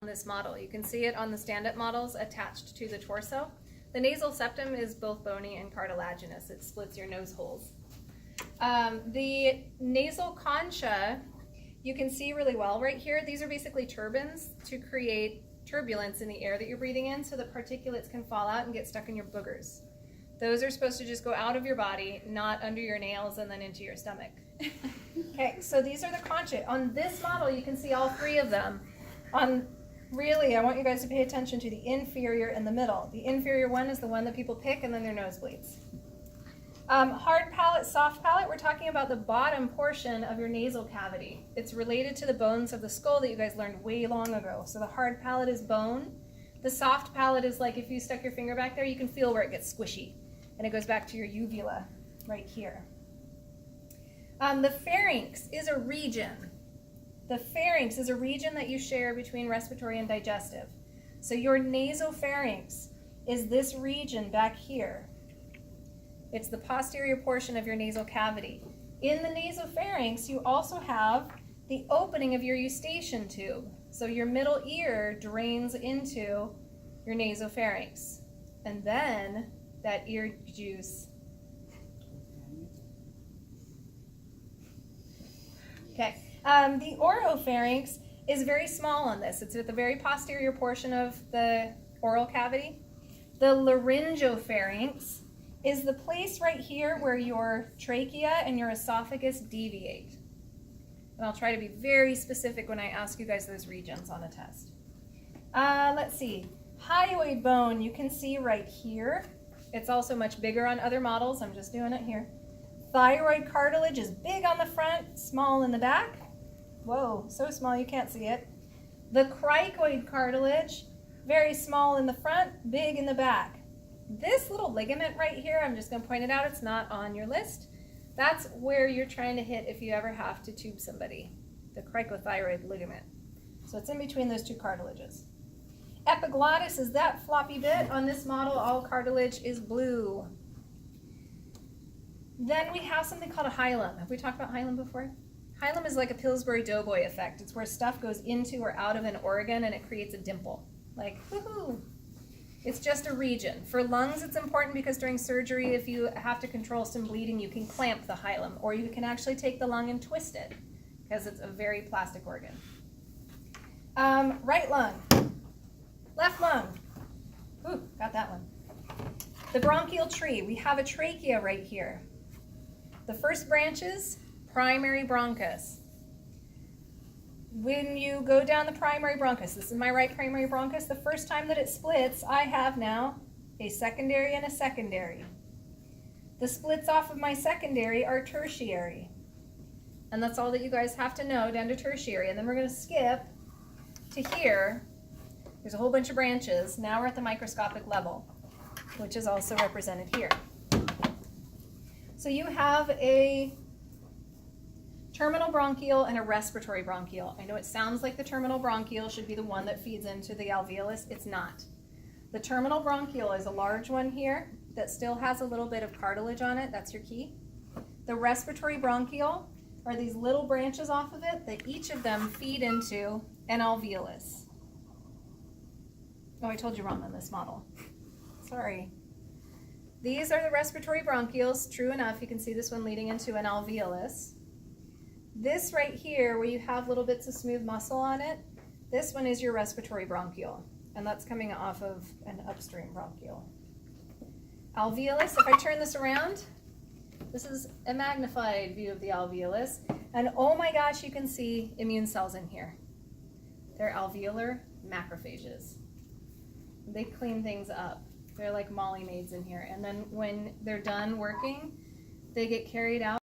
On this model. You can see it on the stand-up models attached to the torso. The nasal septum is both bony and cartilaginous. It splits your nose holes. The nasal concha, you can see really well right here. These are basically turbines to create turbulence in the air that you're breathing in so that particulates can fall out and get stuck in your boogers. Those are supposed to just go out of your body, not under your nails and then into your stomach. Okay, so these are the concha. On this model, you can see all three of them. Really, I want you guys to pay attention to the inferior and the middle. The inferior one is the one that people pick and then their nosebleeds. Hard palate, soft palate, we're talking about the bottom portion of your nasal cavity. It's related to the bones of the skull that you guys learned way long ago. So the hard palate is bone. The soft palate is like if you stuck your finger back there, you can feel where it gets squishy. And it goes back to your uvula right here. The pharynx is a region. The pharynx is a region that you share between respiratory and digestive. So your nasopharynx is this region back here. It's the posterior portion of your nasal cavity. In the nasopharynx, you also have the opening of your eustachian tube. So your middle ear drains into your nasopharynx. And then that ear juice. Okay. The oropharynx is very small on this. It's at the very posterior portion of the oral cavity. The laryngopharynx is the place right here where your trachea and your esophagus deviate. And I'll try to be very specific when I ask you guys those regions on a test. Let's see. Hyoid bone, you can see right here. It's also much bigger on other models. I'm just doing it here. Thyroid cartilage is big on the front, small in the back. Whoa, so small you can't see it. The cricoid cartilage, very small in the front, big in the back. This little ligament right here, I'm just going to point it out, it's not on your list. That's where you're trying to hit if you ever have to tube somebody, the cricothyroid ligament. So it's in between those two cartilages. Epiglottis is that floppy bit. On this model, all cartilage is blue. Then we have something called a hilum. Have we talked about hilum before? Hilum is like a Pillsbury Doughboy effect. It's where stuff goes into or out of an organ and it creates a dimple. Like, woohoo! It's just a region. For lungs, it's important because during surgery, if you have to control some bleeding, you can clamp the hilum, or you can actually take the lung and twist it because it's a very plastic organ. Right lung, left lung. Ooh, got that one. The bronchial tree. We have a trachea right here. The first branches, primary bronchus. When you go down the primary bronchus, this is my right primary bronchus, the first time that it splits, I have now a secondary and a secondary. The splits off of my secondary are tertiary. And that's all that you guys have to know down to tertiary. And then we're going to skip to here. There's a whole bunch of branches. Now we're at the microscopic level, which is also represented here. So you have a terminal bronchial and a respiratory bronchial. I know it sounds like the terminal bronchial should be the one that feeds into the alveolus. It's not. The terminal bronchial is a large one here that still has a little bit of cartilage on it. That's your key. The respiratory bronchial are these little branches off of it that each of them feed into an alveolus. Oh, I told you wrong on this model. Sorry. These are the respiratory bronchioles. True enough, you can see this one leading into an alveolus. This right here, where you have little bits of smooth muscle on it, this one is your respiratory bronchiole, and that's coming off of an upstream bronchiole. Alveolus, if I turn this around, this is a magnified view of the alveolus, and oh my gosh, you can see immune cells in here. They're alveolar macrophages. They clean things up. They're like Molly maids in here, and then when they're done working, they get carried out